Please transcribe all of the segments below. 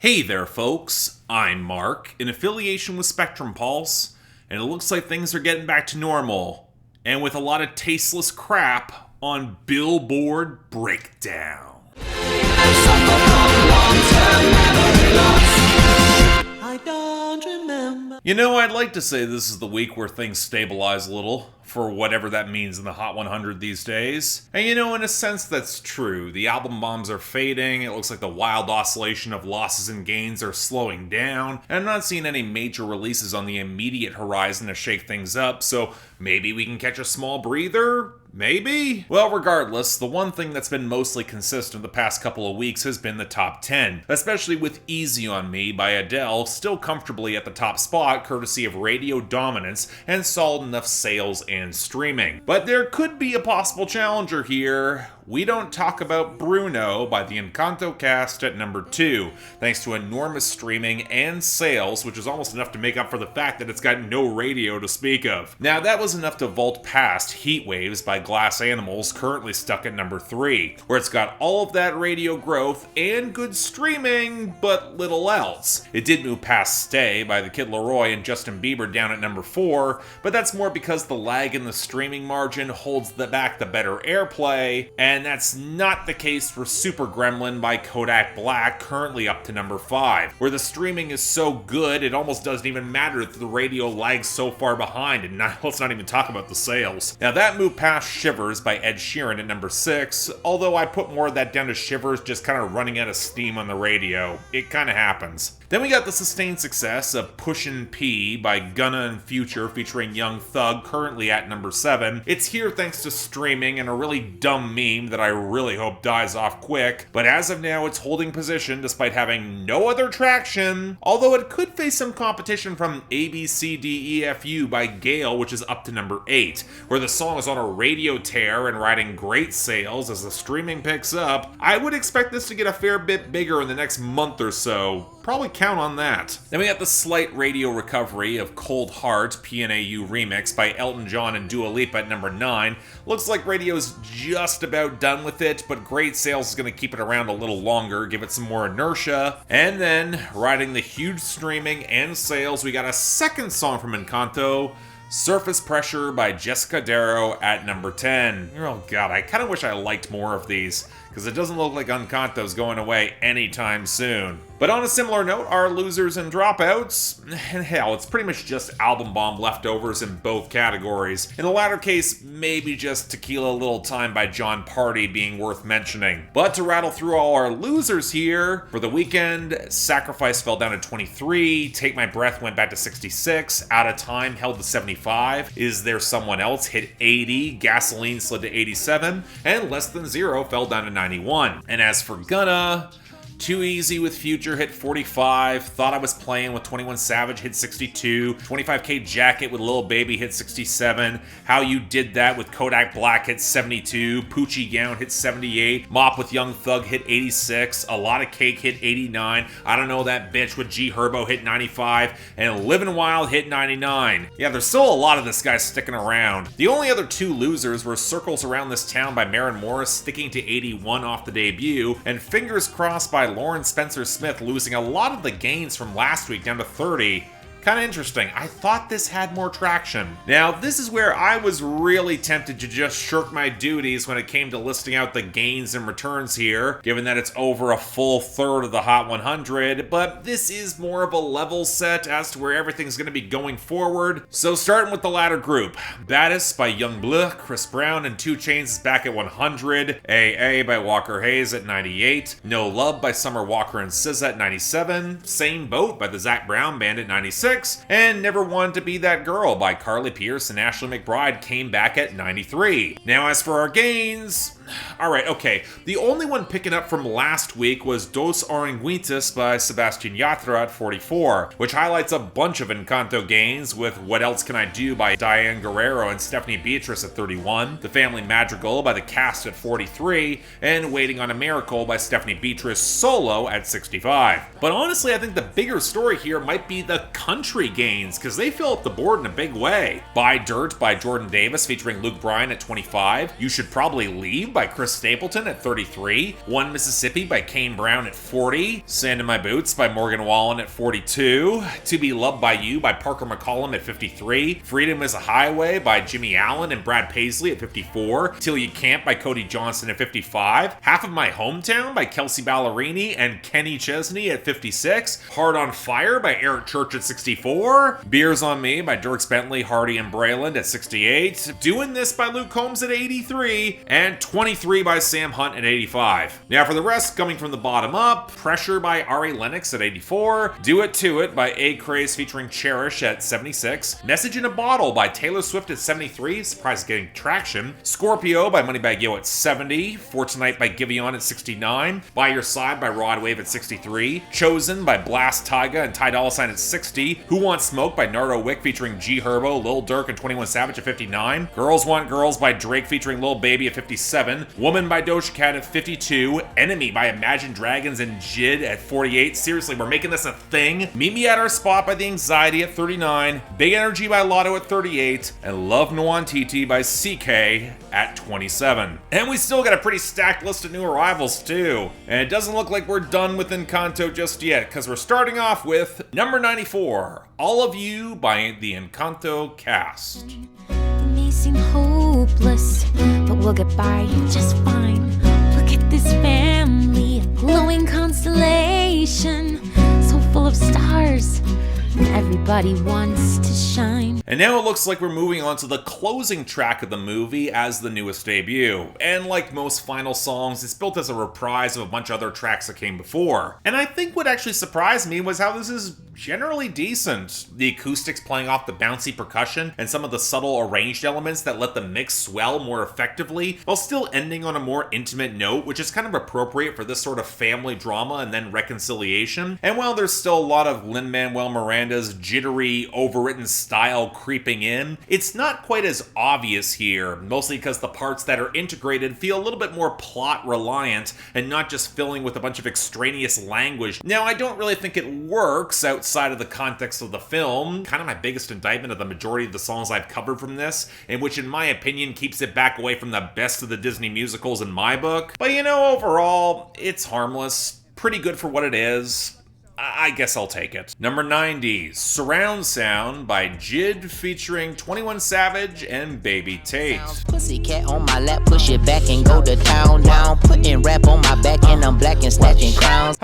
Hey there, folks. I'm Mark, in affiliation with Spectrum Pulse, and it looks like things are getting back to normal, and with a lot of tasteless crap on Billboard Breakdown. I don't remember. You know, I'd like to say this is the week where things stabilize a little, for whatever that means in the Hot 100 these days. And you know, in a sense, that's true. The album bombs are fading, it looks like the wild oscillation of losses and gains are slowing down, and I'm not seeing any major releases on the immediate horizon to shake things up, so maybe we can catch a small breather? Maybe? Well, regardless, the one thing that's been mostly consistent the past couple of weeks has been the top 10, especially with Eazy on Me by Adele still comfortably at the top spot courtesy of radio dominance and solid enough sales and streaming. But there could be a possible challenger here. We Don't Talk About Bruno by the Encanto Cast at number 2, thanks to enormous streaming and sales, which is almost enough to make up for the fact that it's got no radio to speak of. Now, that was enough to vault past Heat Waves by Glass Animals, currently stuck at number 3, where it's got all of that radio growth and good streaming, but little else. It did move past Stay by the Kid Laroi and Justin Bieber down at number 4, but that's more because the lag in the streaming margin holds back the better airplay, and that's not the case for Super Gremlin by Kodak Black, currently up to number 5, where the streaming is so good it almost doesn't even matter that the radio lags so far behind, and let's not even talk about the sales. Now that moved past Shivers by Ed Sheeran at number 6, although I put more of that down to Shivers just kind of running out of steam on the radio. It kind of happens. Then we got the sustained success of Pushin' P by Gunna and Future featuring Young Thug, currently at number 7. It's here thanks to streaming and a really dumb meme that I really hope dies off quick, but as of now it's holding position despite having no other traction, although it could face some competition from ABCDEFU by Gale, which is up to number 8, where the song is on a radio tear and riding great sales as the streaming picks up. I would expect this to get a fair bit bigger in the next month or so. Probably count on that. Then we got the slight radio recovery of Cold Heart PNAU remix by Elton John and Dua Lipa at number 9. Looks like radio's just about done with it, but great sales is going to keep it around a little longer, give it some more inertia. And then, riding the huge streaming and sales, we got a second song from Encanto, Surface Pressure by Jessica Darrow at number 10. Oh god, I kind of wish I liked more of these, because it doesn't look like Encanto's going away anytime soon. But on a similar note, our losers and dropouts, and hell, it's pretty much just album bomb leftovers in both categories. In the latter case, maybe just Tequila Little Time by John Party being worth mentioning. But to rattle through all our losers here, for the weekend, Sacrifice fell down to 23, Take My Breath went back to 66, Out of Time held to 75, Is There Someone Else hit 80, Gasoline slid to 87, and Less Than Zero fell down to 91. And as for Gunna, Too Easy with Future hit 45, Thought I Was Playing with 21 Savage hit 62, 25K Jacket with Lil Baby hit 67, How You Did That with Kodak Black hit 72, Poochie Gown hit 78, Mop with Young Thug hit 86, A Lot of Cake hit 89, I Don't Know That Bitch with G Herbo hit 95, and Livin' Wild hit 99. Yeah, there's still a lot of this guy sticking around. The only other two losers were Circles Around This Town by Maren Morris sticking to 81 off the debut, and Fingers Crossed by Lauren Spencer Smith losing a lot of the gains from last week down to 30. Kind of interesting. I thought this had more traction. Now, this is where I was really tempted to just shirk my duties when it came to listing out the gains and returns here, given that it's over a full third of the Hot 100, but this is more of a level set as to where everything's going to be going forward. So starting with the latter group, Baddest by YoungBoy, Chris Brown and 2 Chainz is back at 100, AA by Walker Hayes at 98, No Love by Summer Walker and SZA at 97, Same Boat by the Zac Brown Band at 96, and Never Wanted to Be That Girl by Carly Pearce and Ashley McBride came back at 93. Now as for our gains, alright, okay, the only one picking up from last week was Dos Oranguitas by Sebastian Yatra at 44, which highlights a bunch of Encanto gains with What Else Can I Do by Diane Guerrero and Stephanie Beatrice at 31, The Family Madrigal by the Cast at 43, and Waiting on a Miracle by Stephanie Beatrice solo at 65. But honestly, I think the bigger story here might be the country gains, because they fill up the board in a big way. Buy Dirt by Jordan Davis featuring Luke Bryan at 25, You Should Probably Leave by Chris Stapleton at 33, One Mississippi by Kane Brown at 40, Sand in My Boots by Morgan Wallen at 42, To Be Loved by You by Parker McCollum at 53, Freedom is a Highway by Jimmy Allen and Brad Paisley at 54, Till You Can't by Cody Johnson at 55, Half of My Hometown by Kelsey Ballerini and Kenny Chesney at 56, Hard on Fire by Eric Church at 64, Beers on Me by Dierks Bentley, Hardy, and Brayland at 68, Doing This by Luke Combs at 83, and 23 by Sam Hunt at 85. Now for the rest, coming from the bottom up, Pressure by Ari Lennox at 84, Do It To It by A. Craze featuring Cherish at 76, Message in a Bottle by Taylor Swift at 73, surprised getting traction, Scorpio by Moneybagg Yo at 70, For Tonight by Giveon at 69, By Your Side by Rod Wave at 63, Chosen by Blast Tyga and Ty Dolla $ign at 60, Who Wants Smoke by Nardo Wick featuring G Herbo, Lil Durk, and 21 Savage at 59, Girls Want Girls by Drake featuring Lil Baby at 57, Woman by Doja Cat at 52, Enemy by Imagine Dragons and Jid at 48. Seriously, we're making this a thing. Meet Me at Our Spot by The Anxiety at 39, Big Energy by Lotto at 38, and Love Nwantiti by CK at 27. And we still got a pretty stacked list of new arrivals too. And it doesn't look like we're done with Encanto just yet, because we're starting off with number 94, All of You by the Encanto Cast. It may seem hopeless, but we'll get by just fine. Look at this family, a glowing constellation, so full of stars. Everybody wants to shine. And now it looks like we're moving on to the closing track of the movie as the newest debut. And like most final songs, it's built as a reprise of a bunch of other tracks that came before. And I think what actually surprised me was how this is generally decent. The acoustics playing off the bouncy percussion and some of the subtle arranged elements that let the mix swell more effectively, while still ending on a more intimate note, which is kind of appropriate for this sort of family drama and then reconciliation. And while there's still a lot of Lin-Manuel Miranda's jittery, overwritten style creeping in, it's not quite as obvious here, mostly because the parts that are integrated feel a little bit more plot reliant and not just filling with a bunch of extraneous language. Now, I don't really think it works outside of the context of the film, kind of my biggest indictment of the majority of the songs I've covered from this, and which in my opinion keeps it back away from the best of the Disney musicals in my book. But you know, overall, it's harmless, pretty good for what it is. I guess I'll take it. Number 90, Surround Sound by Jid featuring 21 Savage and Baby Tate. Pussycat on my lap, push it back and go to town now. Putting rap on my back and I'm black and snatching crowns.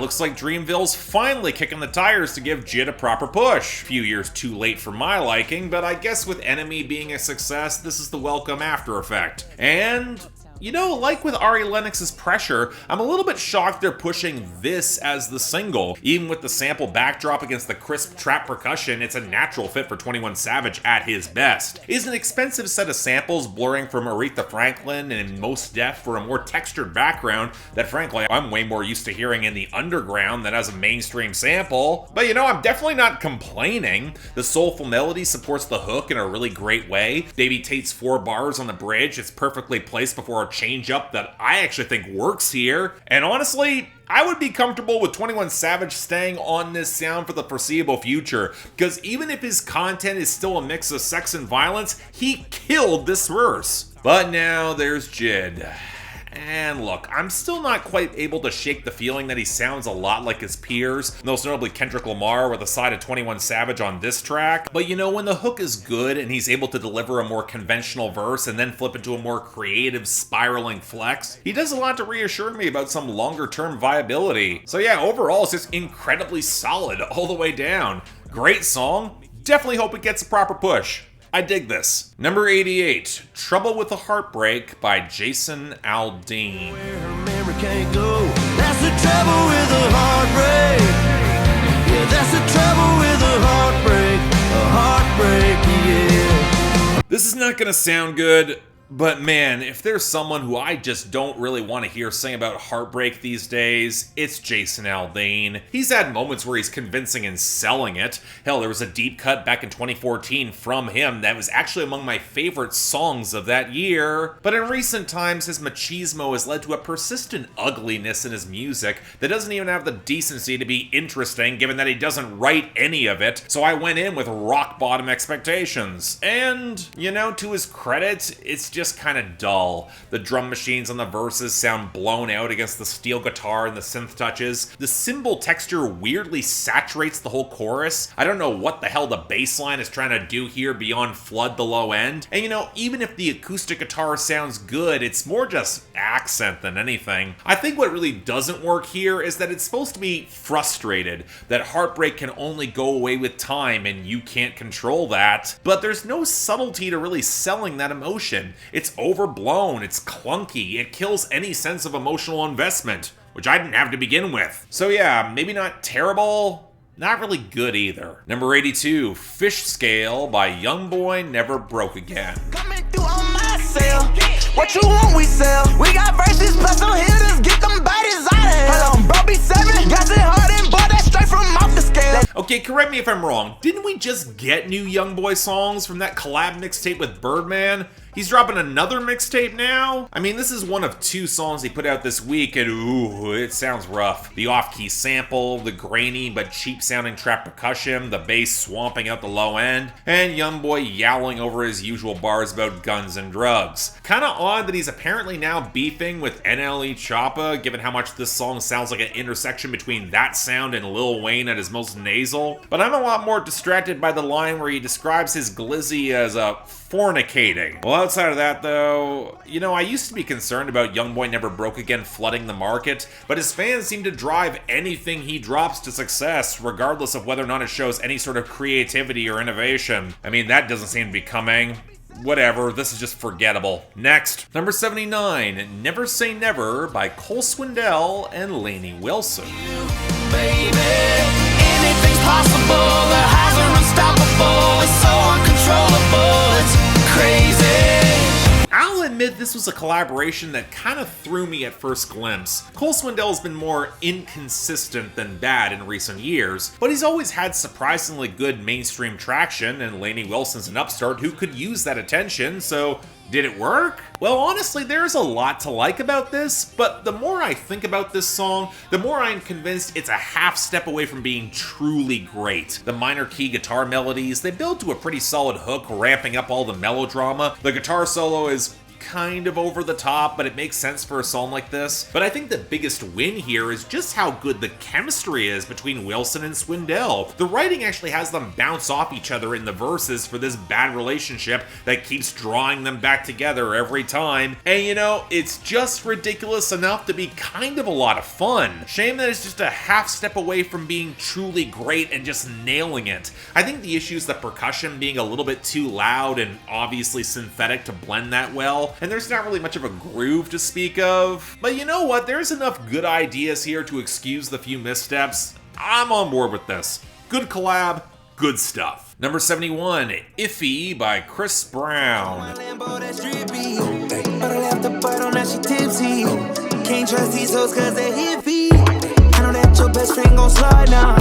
Looks like Dreamville's finally kicking the tires to give Jid a proper push. A few years too late for my liking, but I guess with Enemy being a success, this is the welcome after effect. And you know, like with Ari Lennox's Pressure, I'm a little bit shocked they're pushing this as the single. Even with the sample backdrop against the crisp trap percussion, it's a natural fit for 21 Savage at his best. Is an expensive set of samples blurring from Aretha Franklin and Mos Def for a more textured background that frankly I'm way more used to hearing in the underground than as a mainstream sample. But you know, I'm definitely not complaining. The soulful melody supports the hook in a really great way. Baby Tate's 4 bars on the bridge, it's perfectly placed before a change up that I actually think works here. And honestly, I would be comfortable with 21 Savage staying on this sound for the foreseeable future, because even if his content is still a mix of sex and violence, he killed this verse. But now there's Jid. And look, I'm still not quite able to shake the feeling that he sounds a lot like his peers, most notably Kendrick Lamar with a side of 21 Savage on this track. But you know, when the hook is good and he's able to deliver a more conventional verse and then flip into a more creative, spiraling flex, he does a lot to reassure me about some longer-term viability. So yeah, overall, it's just incredibly solid all the way down. Great song. Definitely hope it gets a proper push. I dig this. Number 88, Trouble with a Heartbreak by Jason Aldean. Where a memory can't go. That's the trouble with a heartbreak. Yeah, that's the trouble with a heartbreak. A heartbreak, yeah. This is not gonna sound good, but man, if there's someone who I just don't really want to hear sing about heartbreak these days, it's Jason Aldean. He's had moments where he's convincing and selling it. Hell, there was a deep cut back in 2014 from him that was actually among my favorite songs of that year. But in recent times, his machismo has led to a persistent ugliness in his music that doesn't even have the decency to be interesting, given that he doesn't write any of it. So I went in with rock bottom expectations. And, you know, to his credit, it's just kind of dull. The drum machines on the verses sound blown out against the steel guitar and the synth touches. The cymbal texture weirdly saturates the whole chorus. I don't know what the hell the bass line is trying to do here beyond flood the low end. And you know, even if the acoustic guitar sounds good, it's more just accent than anything. I think what really doesn't work here is that it's supposed to be frustrated, that heartbreak can only go away with time and you can't control that. But there's no subtlety to really selling that emotion. It's overblown, it's clunky, it kills any sense of emotional investment, which I didn't have to begin with. So yeah, maybe not terrible, not really good either. Number 82, Fish Scale by YoungBoy, Never Broke Again. Coming through on my sale. What you want, we sell. We got verses plus some hitters. Get them bodies out of here. Hold on, bro, be 7. Got it hard and bought that straight from off the scale. Okay, correct me if I'm wrong. Didn't we just get new YoungBoy songs from that collab mixtape with Birdman? He's dropping another mixtape now? I mean, this is one of 2 songs he put out this week, and ooh, it sounds rough. The off-key sample, the grainy but cheap-sounding trap percussion, the bass swamping out the low end, and YoungBoy yowling over his usual bars about guns and drugs. Kinda odd that he's apparently now beefing with NLE Choppa, given how much this song sounds like an intersection between that sound and Lil Wayne at his most nasal. But I'm a lot more distracted by the line where he describes his glizzy as a fornicating. Well, outside of that though, you know, I used to be concerned about YoungBoy Never Broke Again flooding the market, but his fans seem to drive anything he drops to success, regardless of whether or not it shows any sort of creativity or innovation. I mean, that doesn't seem to be coming. Whatever, this is just forgettable. Next, number 79, Never Say Never by Cole Swindell and Lainey Wilson. Baby, anything's possible. The highs are unstoppable. It's so uncontrollable. It's crazy. I'll admit this was a collaboration that kind of threw me at first glimpse. Cole Swindell has been more inconsistent than bad in recent years, but he's always had surprisingly good mainstream traction, and Lainey Wilson's an upstart who could use that attention, so did it work? Well, honestly, there's a lot to like about this, but the more I think about this song, the more I'm convinced it's a half step away from being truly great. The minor key guitar melodies, they build to a pretty solid hook, ramping up all the melodrama. The guitar solo is kind of over the top, but it makes sense for a song like this. But I think the biggest win here is just how good the chemistry is between Wilson and Swindell. The writing actually has them bounce off each other in the verses for this bad relationship that keeps drawing them back together every time. And you know, it's just ridiculous enough to be kind of a lot of fun. Shame that it's just a half step away from being truly great and just nailing it. I think the issue is the percussion being a little bit too loud and obviously synthetic to blend that well, and there's not really much of a groove to speak of. But you know what? There's enough good ideas here to excuse the few missteps. I'm on board with this. Good collab, good stuff. Number 71, Iffy by Chris Brown. Can't trust these hoes cause they're iffy. I know that your best friend gon' slide now.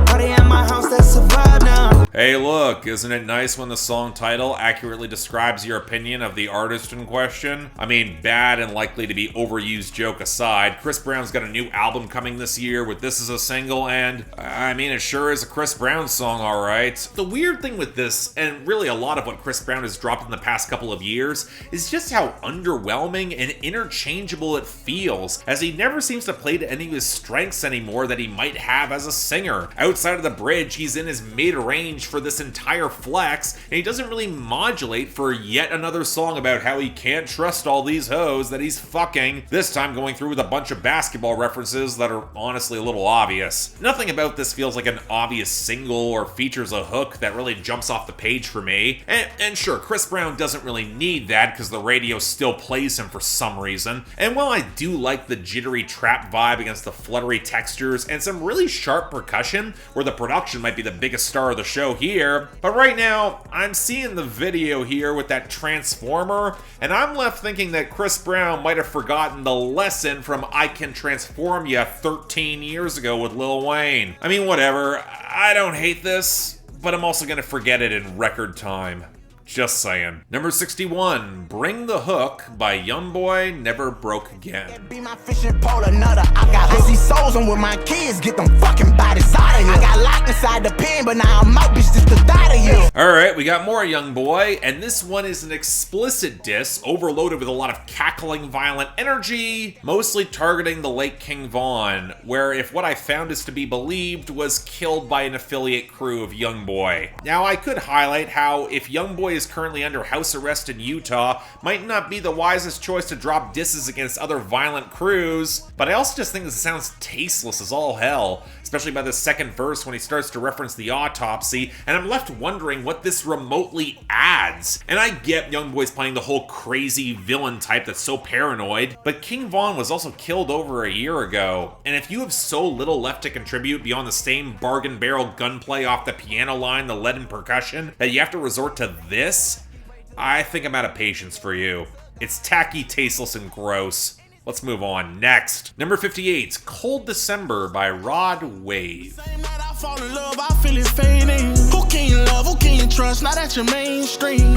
Party at my house, that's survive now. Hey look, isn't it nice when the song title accurately describes your opinion of the artist in question? I mean, bad and likely to be overused joke aside, Chris Brown's got a new album coming this year with this as a single, and I mean, it sure is a Chris Brown song, alright. The weird thing with this, and really a lot of what Chris Brown has dropped in the past couple of years, is just how underwhelming and interchangeable it feels, as he never seems to play to any of his strengths anymore that he might have as a singer. Outside of the bridge, he's in his mid-range for this entire flex, and he doesn't really modulate for yet another song about how he can't trust all these hoes that he's fucking, this time going through with a bunch of basketball references that are honestly a little obvious. Nothing about this feels like an obvious single or features a hook that really jumps off the page for me. And sure, Chris Brown doesn't really need that because the radio still plays him for some reason. And while I do like the jittery trap vibe against the fluttery textures and some really sharp percussion, where the production might be the biggest star of the show here, but right now, I'm seeing the video here with that transformer, and I'm left thinking that Chris Brown might have forgotten the lesson from I Can Transform Ya 13 years ago with Lil Wayne. I mean, whatever, I don't hate this, but I'm also gonna forget it in record time. Just saying. Number 61, Bring the Hook by YoungBoy, Never Broke Again. Be my fishing pole, another. I got busy souls on with my kids, get them fucking bodies out of here. I got locked inside the pen, but now I'm out, bitch, just to die to you. Alright, we got more YoungBoy, and this one is an explicit diss, overloaded with a lot of cackling violent energy, mostly targeting the late King Von, where if what I found is to be believed, was killed by an affiliate crew of YoungBoy. Now I could highlight how if YoungBoy is currently under house arrest in Utah, might not be the wisest choice to drop disses against other violent crews, but I also just think this sounds tasteless as all hell, especially by the second verse when he starts to reference the autopsy, and I'm left wondering what this remotely adds. And I get YoungBoy's playing the whole crazy villain type that's so paranoid, but King Von was also killed over a year ago, and if you have so little left to contribute beyond the same bargain barrel gunplay off the piano line, the lead and percussion, that you have to resort to this, I think I'm out of patience for you. It's tacky, tasteless, and gross. Let's move on. Next. Number 58, Cold December by Rod Wave.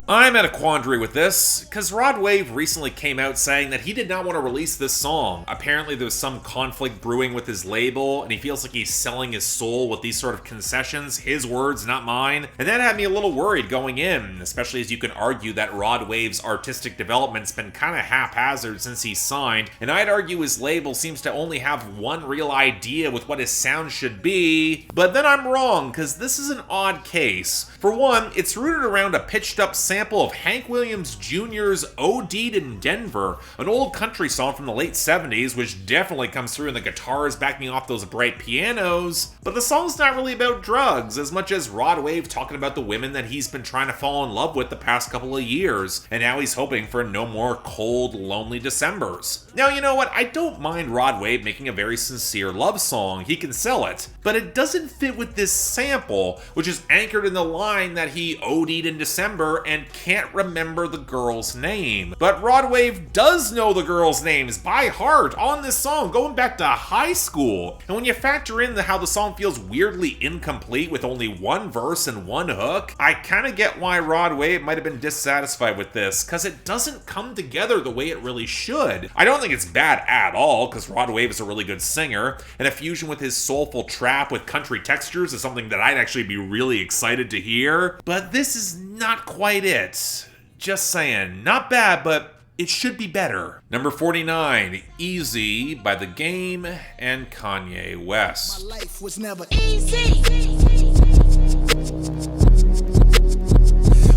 I'm at a quandary with this, because Rod Wave recently came out saying that he did not want to release this song. Apparently there's some conflict brewing with his label, and he feels like he's selling his soul with these sort of concessions, his words, not mine. And that had me a little worried going in, especially as you can argue that Rod Wave's artistic development's been kind of haphazard since he signed, and I'd argue his label seems to only have one real idea with what his sound should be, but then I'm wrong, because this is an odd case. For one, it's rooted around a pitched up sample of Hank Williams Jr.'s OD'd in Denver, an old country song from the late 70s, which definitely comes through in the guitars backing off those bright pianos, but the song's not really about drugs, as much as Rod Wave talking about the women that he's been trying to fall in love with the past couple of years, and now he's hoping for no more cold, lonely Decembers. Now, you know what? I don't mind Rod Wave making a very sincere love song. He can sell it. But it doesn't fit with this sample, which is anchored in the line that he OD'd in December and can't remember the girl's name. But Rod Wave does know the girl's names by heart on this song, going back to high school. And when you factor in how the song feels weirdly incomplete with only one verse and one hook, I kind of get why Rod Wave might have been dissatisfied with this, because it doesn't come together the way it really should. I don't think it's bad at all, because Rod Wave is a really good singer, and a fusion with his soulful trap with country textures is something that I'd actually be really excited to hear, but this is not quite it. Just saying, not bad, but it should be better. Number 49, Eazy by The Game and Kanye West. My life was never easy.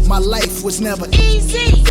My life was never easy.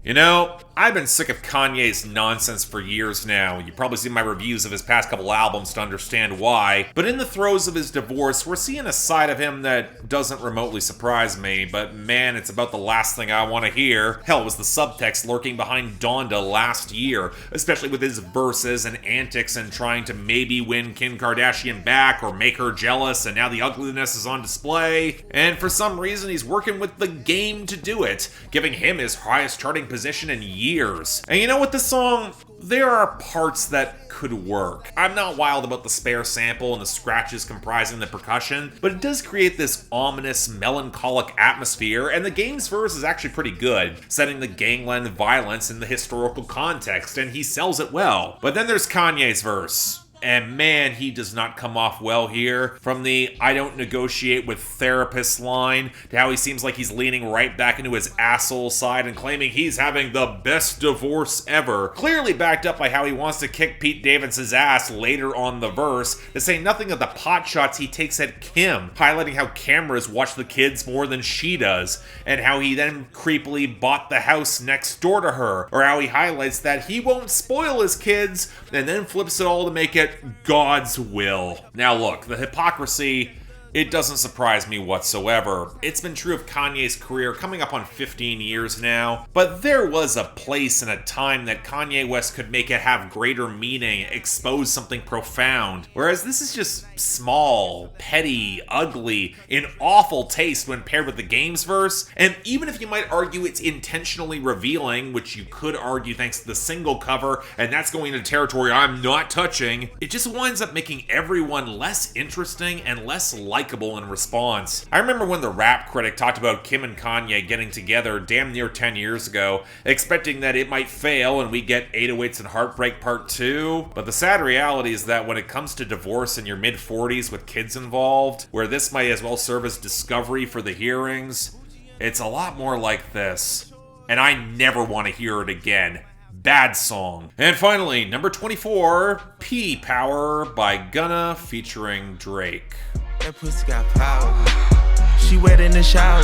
You know, I've been sick of Kanye's nonsense for years now. You've probably seen my reviews of his past couple albums to understand why. But in the throes of his divorce, we're seeing a side of him that doesn't remotely surprise me. But man, it's about the last thing I want to hear. Hell, it was the subtext lurking behind Donda last year, especially with his verses and antics and trying to maybe win Kim Kardashian back or make her jealous, and now the ugliness is on display. And for some reason, he's working with The Game to do it, giving him his highest charting position in years. And you know what, this song, there are parts that could work. I'm not wild about the spare sample and the scratches comprising the percussion, but it does create this ominous, melancholic atmosphere, and The Game's verse is actually pretty good, setting the gangland violence in the historical context, and he sells it well. But then there's Kanye's verse. And man, he does not come off well here. From the "I don't negotiate with therapists" line to how he seems like he's leaning right back into his asshole side and claiming he's having the best divorce ever. Clearly backed up by how he wants to kick Pete Davidson's ass later on the verse, to say nothing of the pot shots he takes at Kim, highlighting how cameras watch the kids more than she does, and how he then creepily bought the house next door to her, or how he highlights that he won't spoil his kids, and then flips it all to make it God's will. Now look, the hypocrisy, it doesn't surprise me whatsoever. It's been true of Kanye's career coming up on 15 years now, but there was a place and a time that Kanye West could make it have greater meaning, expose something profound, whereas this is just small, petty, ugly, in awful taste when paired with The Game's verse, and even if you might argue it's intentionally revealing, which you could argue thanks to the single cover, and that's going into territory I'm not touching, it just winds up making everyone less interesting and less likable likable in response. I remember when the Rap Critic talked about Kim and Kanye getting together damn near 10 years ago, expecting that it might fail and we get 808s and Heartbreak Part 2. But the sad reality is that when it comes to divorce in your mid-40s with kids involved, where this might as well serve as discovery for the hearings, it's a lot more like this. And I never want to hear it again. Bad song. And finally, number 24, P Power by Gunna featuring Drake. That pussy got power. She wet in the shower.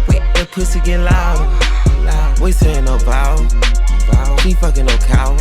That pussy get loud. We saying no vow. She fucking no cow.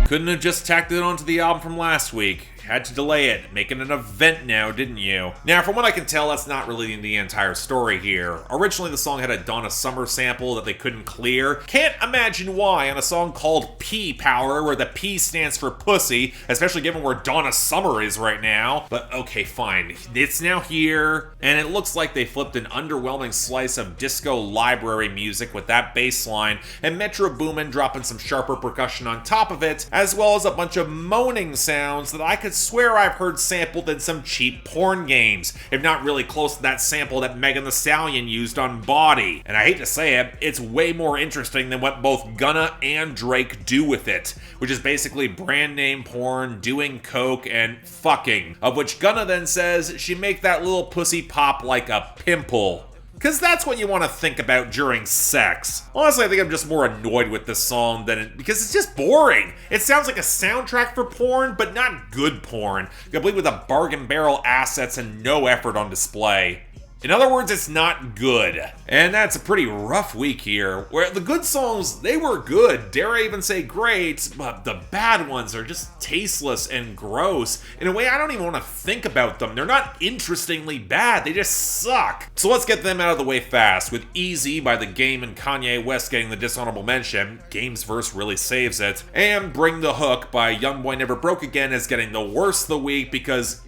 Couldn't have just tacked it onto the album from last week. Had to delay it, making an event now, didn't you? Now, from what I can tell, that's not really the entire story here. Originally, the song had a Donna Summer sample that they couldn't clear. Can't imagine why on a song called P Power, where the P stands for pussy, especially given where Donna Summer is right now. But okay, fine. It's now here, and it looks like they flipped an underwhelming slice of disco library music with that bass line, and Metro Boomin dropping some sharper percussion on top of it, as well as a bunch of moaning sounds that I could swear I've heard sampled in some cheap porn games, if not really close to that sample that Megan Thee Stallion used on Body. And I hate to say it, it's way more interesting than what both Gunna and Drake do with it, which is basically brand name porn, doing coke, and fucking, of which Gunna then says she make that little pussy pop like a pimple. Because that's what you want to think about during sex. Honestly, I think I'm just more annoyed with this song because it's just boring. It sounds like a soundtrack for porn, but not good porn, complete with a bargain barrel assets and no effort on display. In other words, it's not good. And that's a pretty rough week here, where the good songs, they were good, dare I even say great, but the bad ones are just tasteless and gross. In a way, I don't even want to think about them. They're not interestingly bad, they just suck. So let's get them out of the way fast, with Eazy by The Game and Kanye West getting the dishonorable mention. Game's verse really saves it. And Bring the Hook by YoungBoy Never Broke Again is getting the worst of the week because,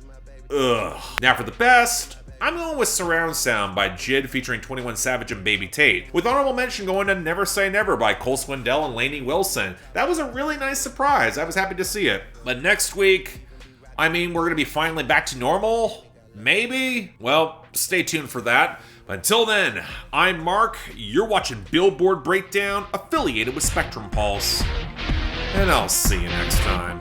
ugh. Now for the best, I'm going with Surround Sound by Jid featuring 21 Savage and Baby Tate, with honorable mention going to Never Say Never by Cole Swindell and Lainey Wilson. That was a really nice surprise. I was happy to see it. But next week, we're going to be finally back to normal? Maybe? Well, stay tuned for that. But until then, I'm Mark. You're watching Billboard Breakdown, affiliated with Spectrum Pulse. And I'll see you next time.